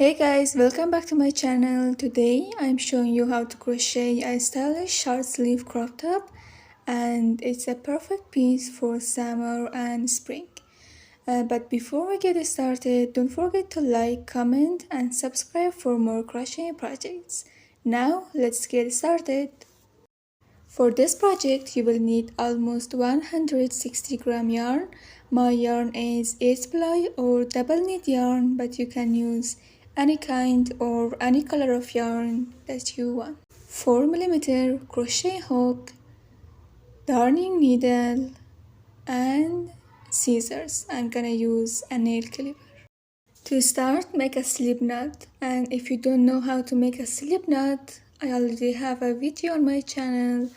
Hey guys, welcome back to my channel. Today I'm showing you how to crochet a stylish short sleeve crop top, and it's a perfect piece for summer and spring. But before we get started, don't forget to like, comment and subscribe for more crochet projects. Now let's get started. For this project, you will need almost 160-gram yarn. My yarn is 8-ply or double knit yarn, but you can use any kind or any color of yarn that you want. 4mm crochet hook, darning needle, and scissors. I'm gonna use a nail clipper. To start, make a slip knot, and if you don't know how to make a slip knot, I already have a video on my channel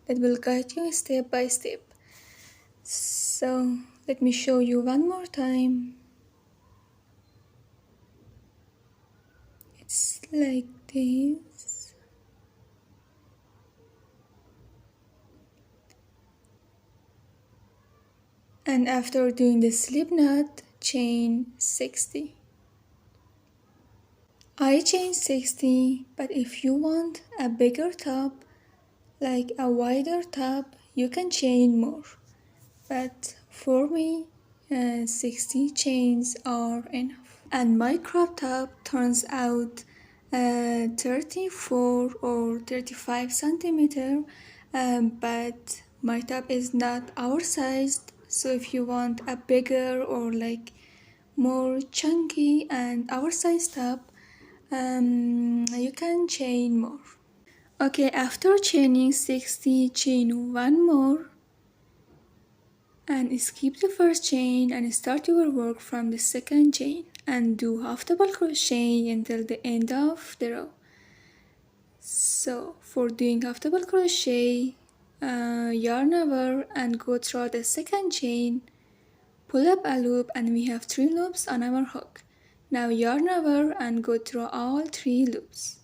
that will guide you step by step. So let me show you one more time. It's like this. And after doing the slip knot, chain 60. I chain 60, but if you want a bigger top, like a wider top, you can chain more. But for me, 60 chains are enough. And my crop top turns out 34 or 35 centimeter, but my top is not oversized. So if you want a bigger or like more chunky and oversized top, you can chain more. Okay, after chaining 60, chain one more and skip the first chain and start your work from the second chain and do half double crochet until the end of the row. So for doing half double crochet, yarn over and go through the second chain, pull up a loop, and we have 3 loops on our hook. Now yarn over and go through all 3 loops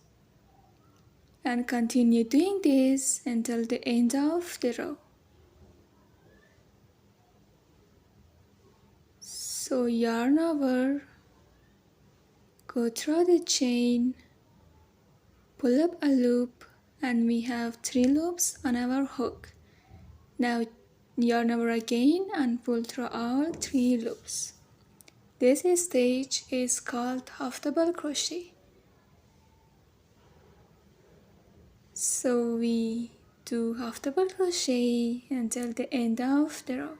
and continue doing this until the end of the row. So yarn over, go through the chain, pull up a loop, and we have 3 loops on our hook. Now yarn over again and pull through all 3 loops. This stage is called half double crochet. So we do half double crochet until the end of the row.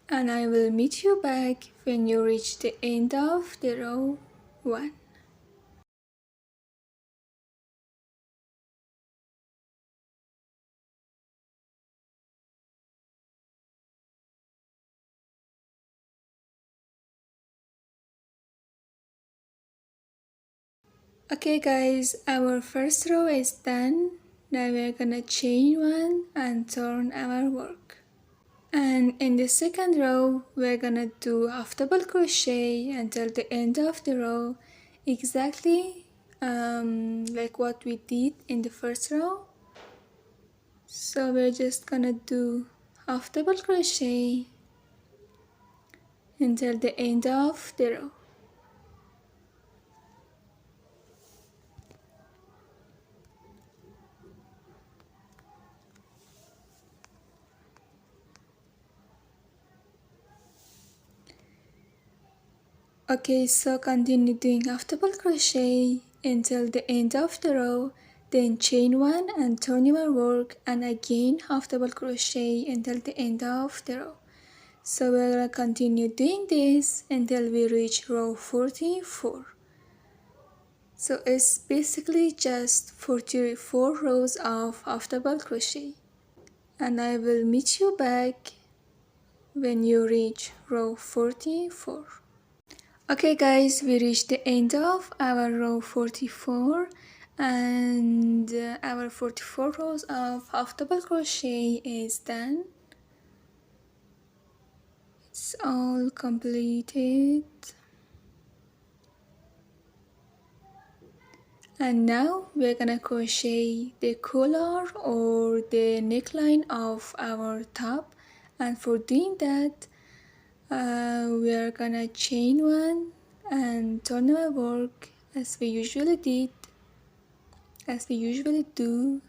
And I will meet you back when you reach the end of the row 1. Okay guys, our first row is done. Now we're gonna chain 1 and turn our work. And in the second row, we're gonna do half double crochet until the end of the row, exactly like what we did in the first row. So we're just gonna do half double crochet until the end of the row. Okay, so continue doing half double crochet until the end of the row, then chain 1 and turn your work, and again half double crochet until the end of the row. So we're gonna continue doing this until we reach row 44. So it's basically just 44 rows of half double crochet, and I will meet you back when you reach row 44. Okay guys, we reached the end of our row 44, and our 44 rows of half double crochet is done. It's all completed. And now we're gonna crochet the collar or the neckline of our top, and for doing that we are gonna chain one and turn our work as we usually do.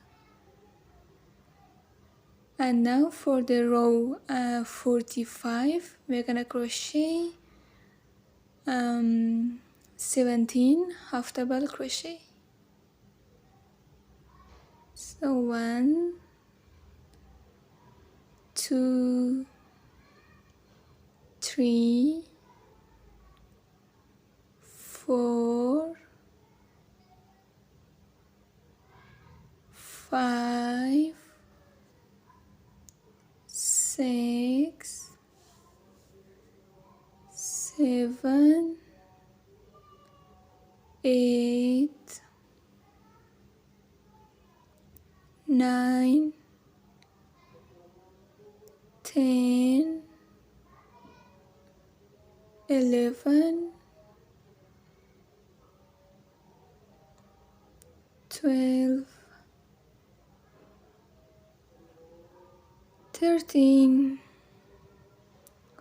And now for the row 45 we're gonna crochet 17 half double crochet. So 1, 2, 3, 4, 5, 6, 7, 8, 9, 10, 11, 12, 13,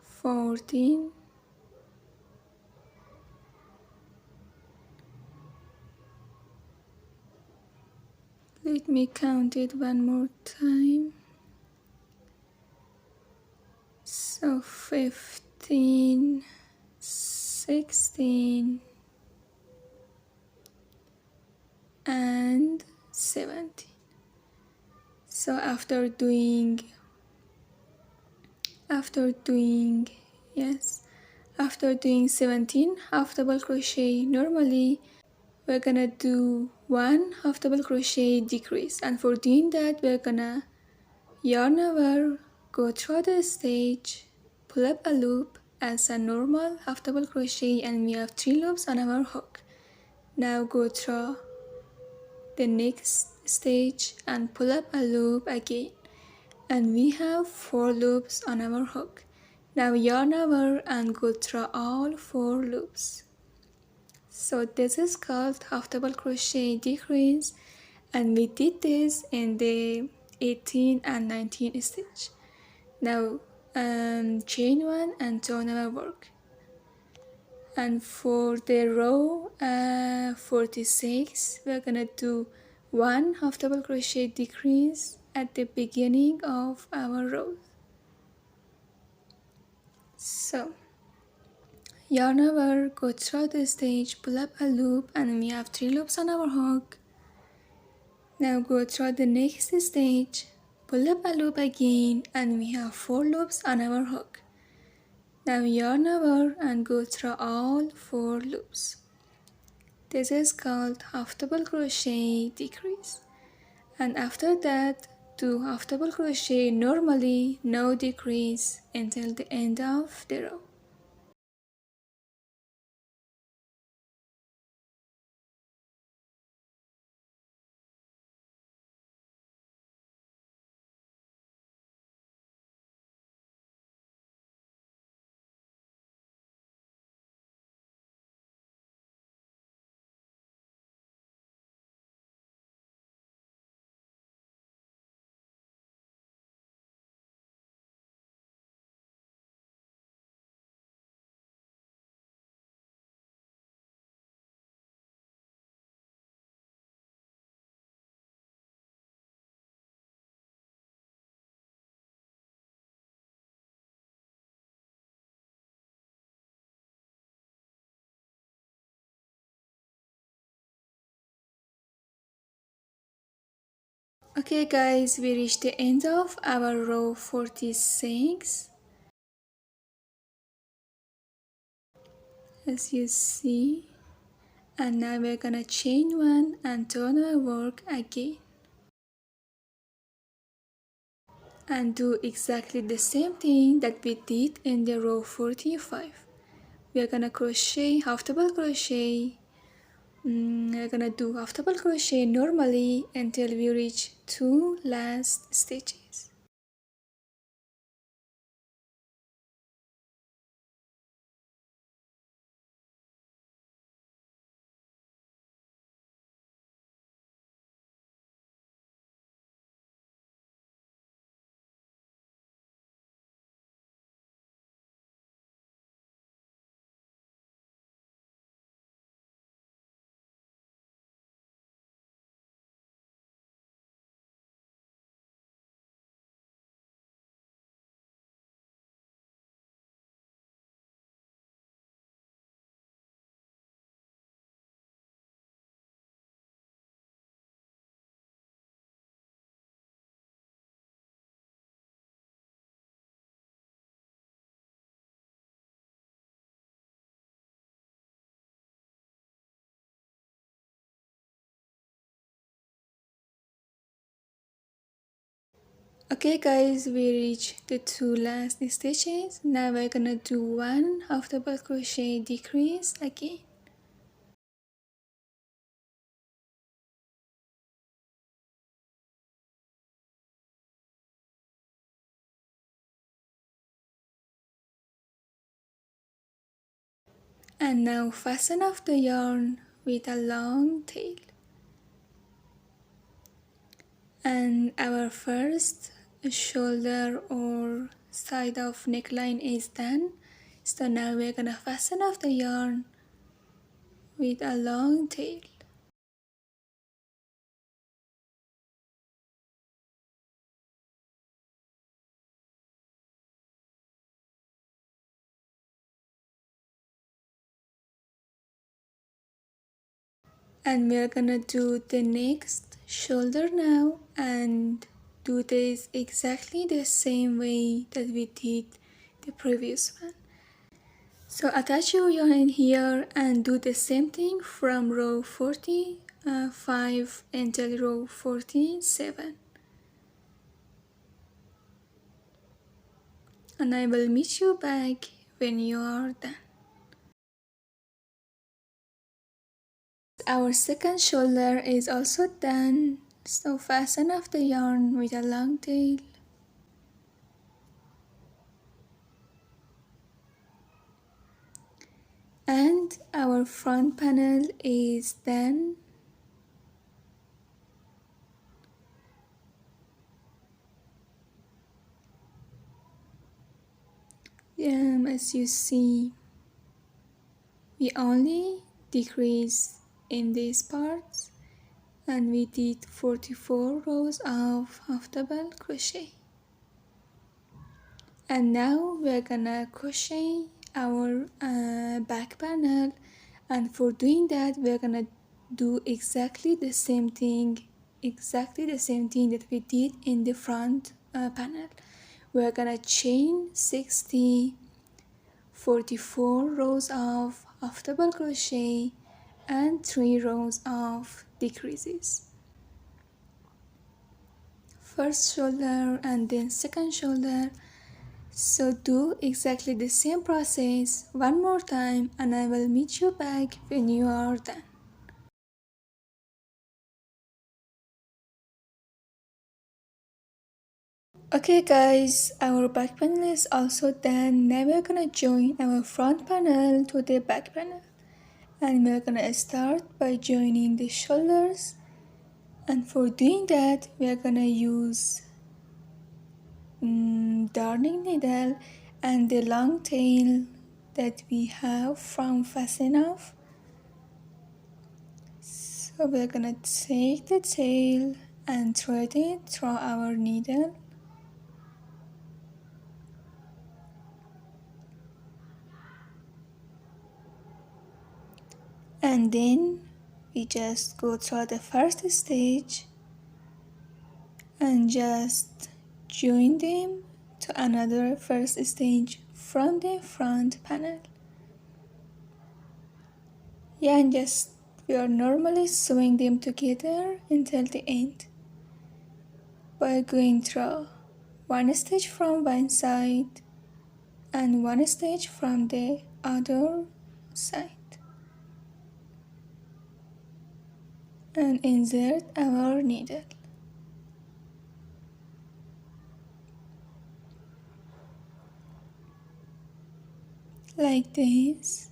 14, 15. Let me count it one more time. So 15, 16, and 17. So after doing after doing 17 half double crochet normally, we're gonna do 1 half double crochet decrease, and for doing that we're gonna yarn over, go through the stage, pull up a loop as a normal half double crochet, and we have 3 loops on our hook. Now go through the next stage and pull up a loop again, and we have 4 loops on our hook. Now yarn over and go through all 4 loops. So this is called half double crochet decrease, and we did this in the 18 and 19 stitch. Now chain one and turn our work. And for the row 46 we're gonna do 1 half double crochet decrease at the beginning of our row. So yarn over, go through the stage, pull up a loop, and we have 3 loops on our hook. Now go through the next stage, pull up a loop again, and we have 4 loops on our hook. Now yarn over and go through all 4 loops. This is called half double crochet decrease. And after that, do half double crochet normally, no decrease, until the end of the row. Okay guys, we reached the end of our row 46. As you see, and now we're gonna chain one and turn our work again, and do exactly the same thing that we did in the row 45. We're gonna crochet half double crochet. We're gonna do half double crochet normally until we reach 2 last stitches. Okay guys, we reached the two last stitches. Now we're gonna do one half double crochet decrease again. And now fasten off the yarn with a long tail. And our first shoulder or side of neckline is done. So now we're gonna fasten off the yarn with a long tail. And we're gonna do the next shoulder now and do this exactly the same way that we did the previous one. So attach your yarn here and do the same thing from row 45 until row 47. And I will meet you back when you are done. Our second shoulder is also done, so fasten off the yarn with a long tail. And our front panel is done. As you see, we only decrease in these parts and we did 44 rows of half double crochet. And now we're gonna crochet our back panel, and for doing that we're gonna do exactly the same thing that we did in the front panel. We're gonna chain 60, 44 rows of half double crochet and 3 rows of decreases. First shoulder and then second shoulder. So do exactly the same process one more time and I will meet you back when you are done. Okay guys, our back panel is also done. Now we're gonna join our front panel to the back panel. And we're gonna start by joining the shoulders. And for doing that, we're gonna use darning needle and the long tail that we have from fasten off. So we're gonna take the tail and thread it through our needle. And then we just go through the first stage and just join them to another first stage from the front panel. Yeah, and just we are normally sewing them together until the end by going through one stage from one side and one stage from the other side. And insert our needle. Like this.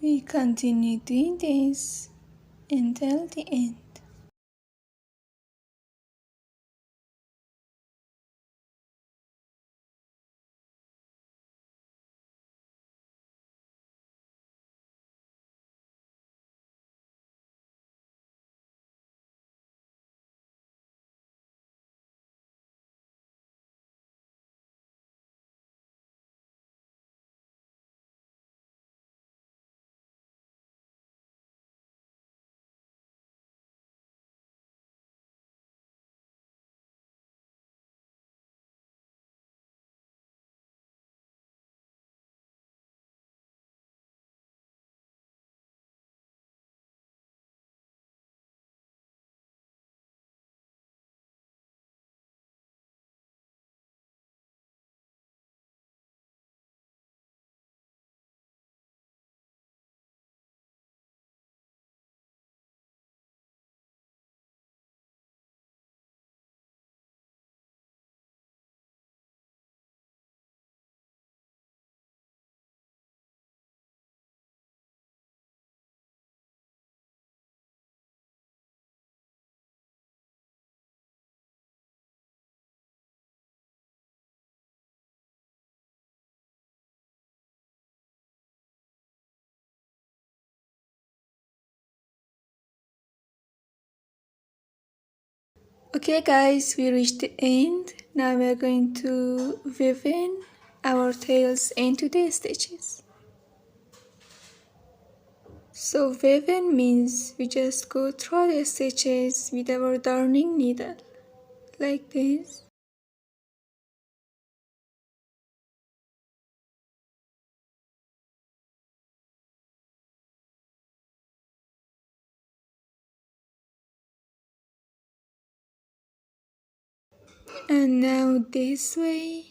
We continue doing this until the end. Okay guys, we reached the end. Now we are going to weave in our tails into the stitches. So weaving means we just go through the stitches with our darning needle, like this. And now this way.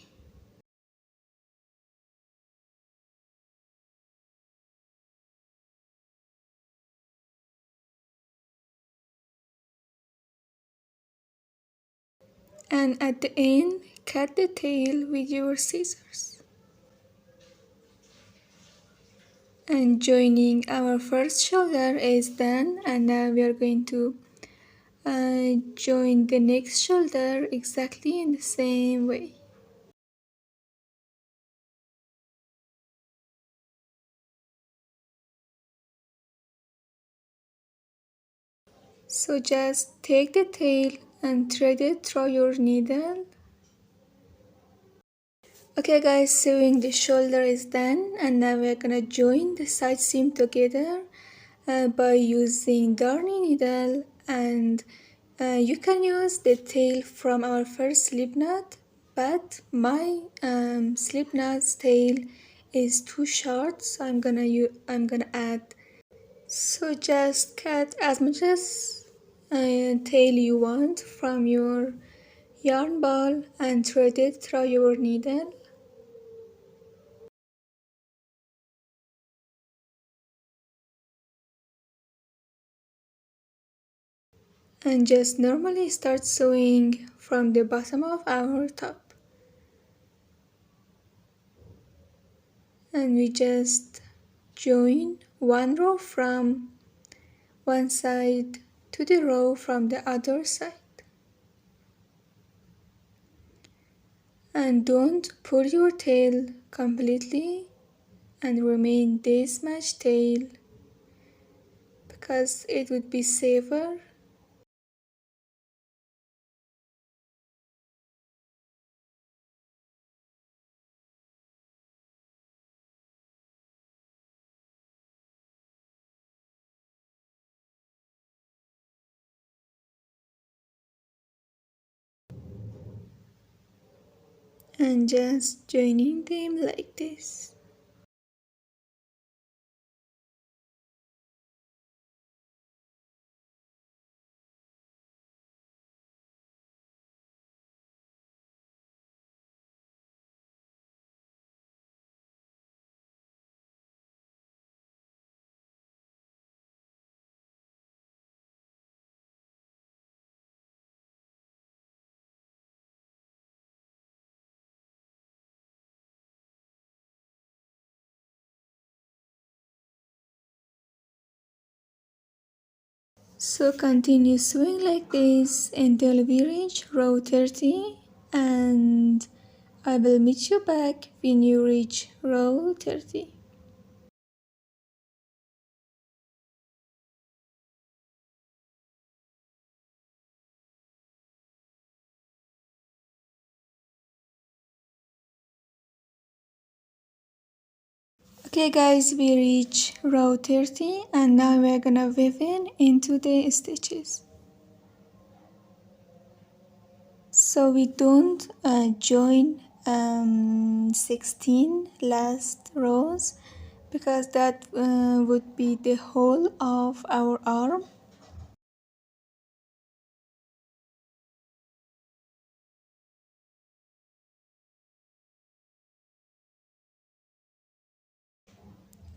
And at the end, cut the tail with your scissors. And joining our first shoulder is done, and now we are going to join the next shoulder exactly in the same way. So just take the tail and thread it through your needle. Okay guys, sewing the shoulder is done, and now we're gonna join the side seam together by using darning needle, and you can use the tail from our first slip knot, but my slip knot's tail is too short, so I'm gonna add. So just cut as much as tail you want from your yarn ball and thread it through your needle. And just normally start sewing from the bottom of our top, and we just join one row from one side to the row from the other side, and don't pull your tail completely and remain this much tail because it would be safer. And just joining them like this. So continue sewing like this until we reach row 30, and I will meet you back when you reach row 30. Okay guys, we reach row 30, and now we're gonna weave in into the stitches. So we don't join 16 last rows because that would be the whole of our arm.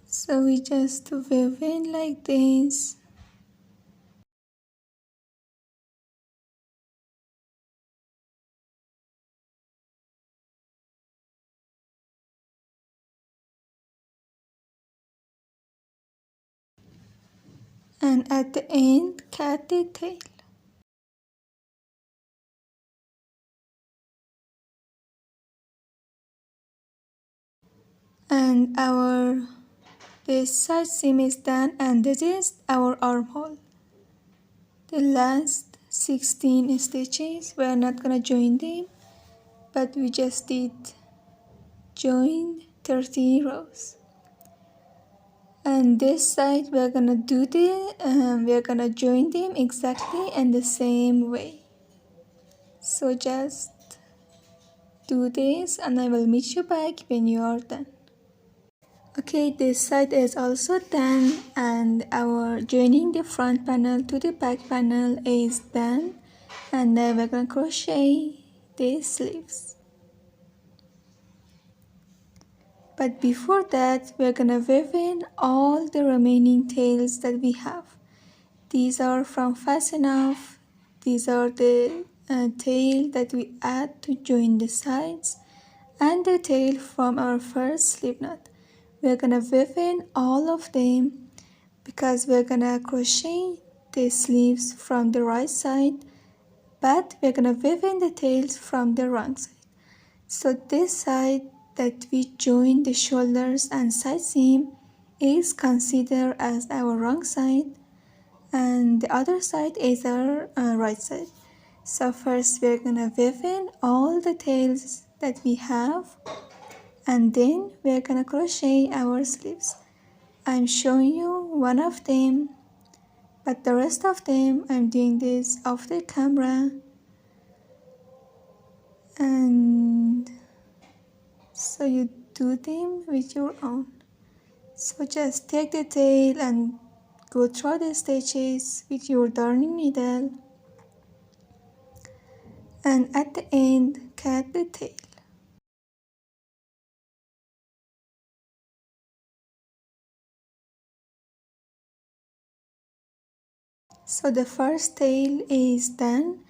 So we just weave in like this. And at the end, cut the tail. And this side seam is done, and this is our armhole. The last 16 stitches. We are not gonna join them, but we just did join 30 rows. And this side we're gonna we're gonna join them exactly in the same way. So just do this and I will meet you back when you are done. Okay, this side is also done and our joining the front panel to the back panel is done, and now we're gonna crochet the sleeves. But before that, we're gonna weave in all the remaining tails that we have. These are from Fast Enough. These are the tail that we add to join the sides, and the tail from our first slip knot. We're gonna weave in all of them because we're gonna crochet the sleeves from the right side, but we're gonna weave in the tails from the wrong side. So this side that we join the shoulders and side seam is considered as our wrong side, and the other side is our right side. So first we're gonna weave in all the tails that we have, and then we're gonna crochet our sleeves. I'm showing you one of them, but the rest of them I'm doing this off the camera, and so you do them with your own. So just take the tail and go through the stitches with your darning needle, and at the end cut the tail. So the first tail is done,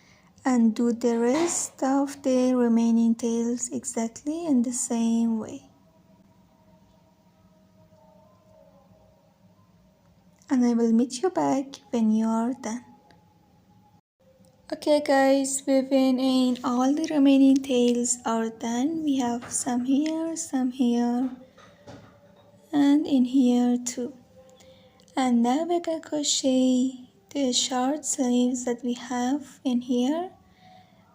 and do the rest of the remaining tails exactly in the same way. And I will meet you back when you are done. Okay guys, weaving in all the remaining tails are done. We have some here, and in here too. And now we're gonna crochet the short sleeves that we have in here.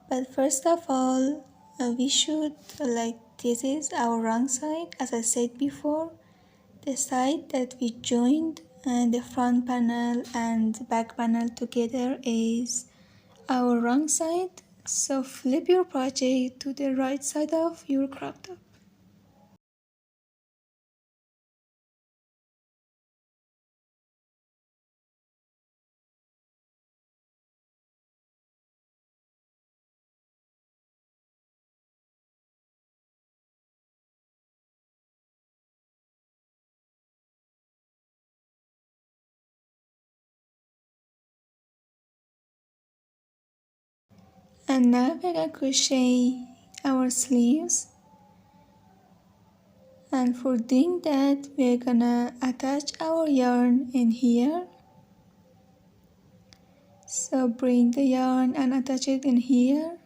But first of all, we should, like, this is our wrong side, as I said before. The side that we joined and the front panel and back panel together is our wrong side. So flip your project to the right side of your crop top. And now we're gonna crochet our sleeves, and for doing that we're gonna attach our yarn in here. So bring the yarn and attach it in here.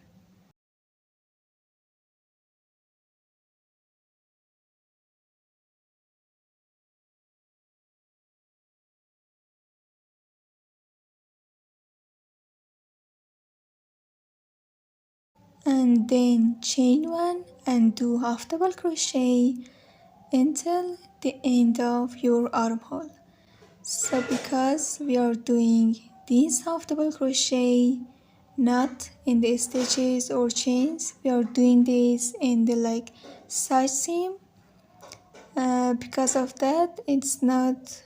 And then chain one and do half double crochet until the end of your armhole. So because we are doing this half double crochet not in the stitches or chains, we are doing this in the side seam. Because of that, it's not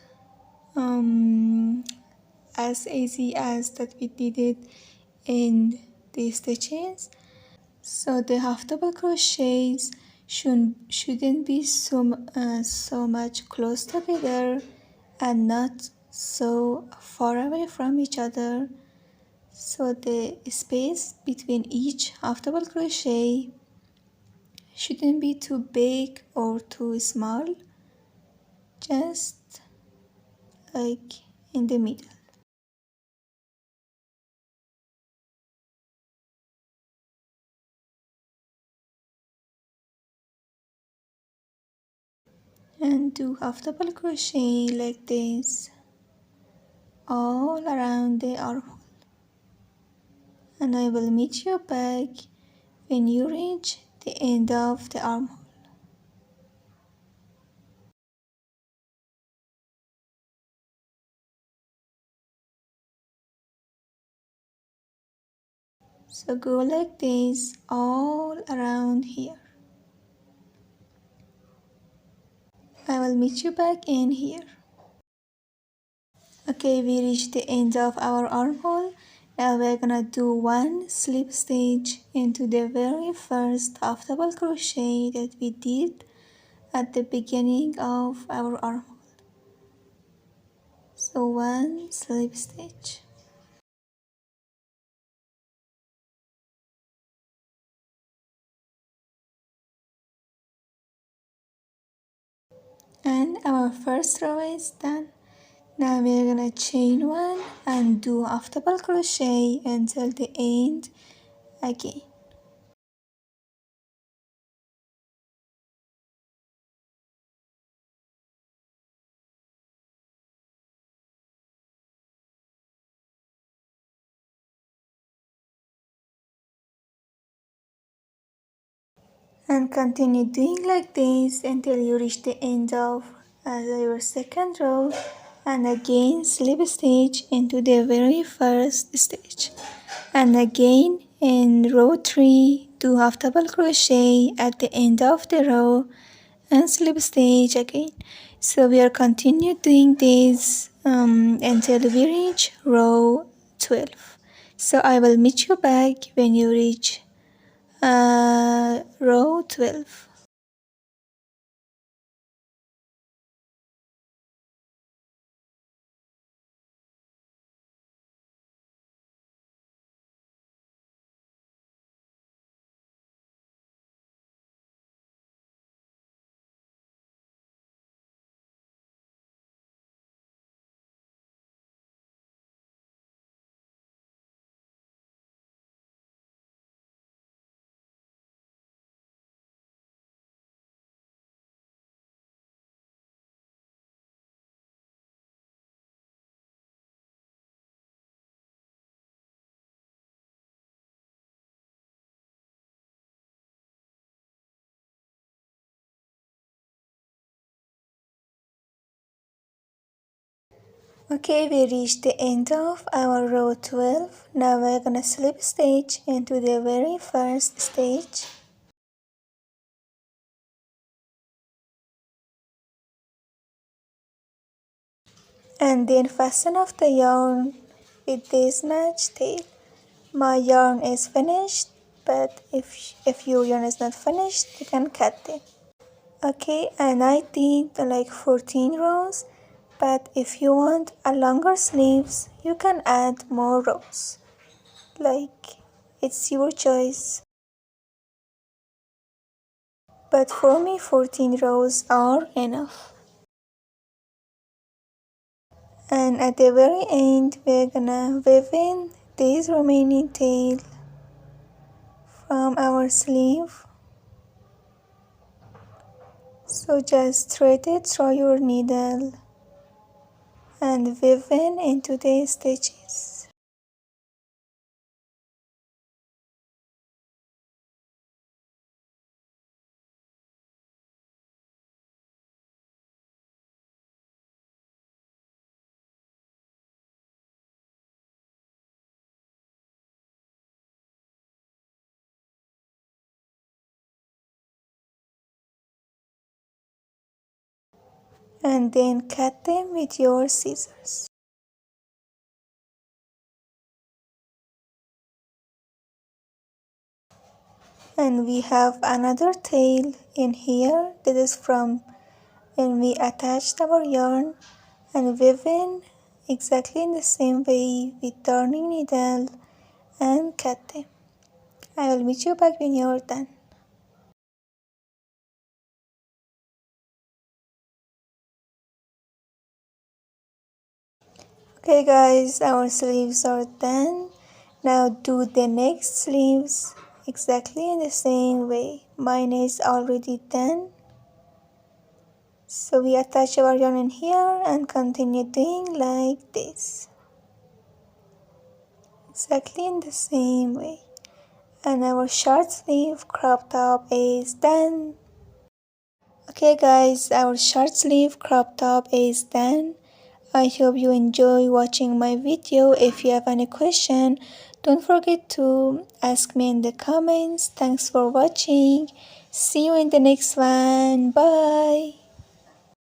as easy as that we did it in the stitches. So the half double crochets shouldn't be so much close together and not so far away from each other. So the space between each half double crochet shouldn't be too big or too small, just like in the middle. And do half double crochet like this all around the armhole. and I will meet you back when you reach the end of the armhole. So go like this all around here. I will meet you back in here. Okay, we reached the end of our armhole. Now we're gonna do one slip stitch into the very first half double crochet that we did at the beginning of our armhole. So one slip stitch. And our first row is done. Now we're gonna chain one and do half double crochet until the end again. And continue doing like this until you reach the end of your second row, and again slip stitch into the very first stitch, and again in row 3 do half double crochet at the end of the row and slip stitch again. So we are continue doing this until we reach row 12. So I will meet you back when you reach row 12. Okay, we reached the end of our row 12. Now we're gonna slip stitch into the very first stitch. And then fasten off the yarn with this match tail. My yarn is finished, but if your yarn is not finished, you can cut it. Okay, and I did like 14 rows, but if you want a longer sleeves, you can add more rows. Like, it's your choice. But for me 14 rows are enough. And at the very end we're gonna weave in this remaining tail from our sleeve. So just thread it through your needle and weave in into the stitches. And then cut them with your scissors. And we have another tail in here. This is from when we attached our yarn and weave in exactly in the same way with turning needle and cut them. I will meet you back when you're done. Okay guys, our sleeves are done. Now do the next sleeves exactly in the same way. Mine is already done. So we attach our yarn in here and continue doing like this. exactly in the same way. And our short sleeve crop top is done. Okay guys, our short sleeve crop top is done. I hope you enjoy watching my video. If you have any question, don't forget to ask me in the comments. Thanks for watching. See you in the next one. Bye.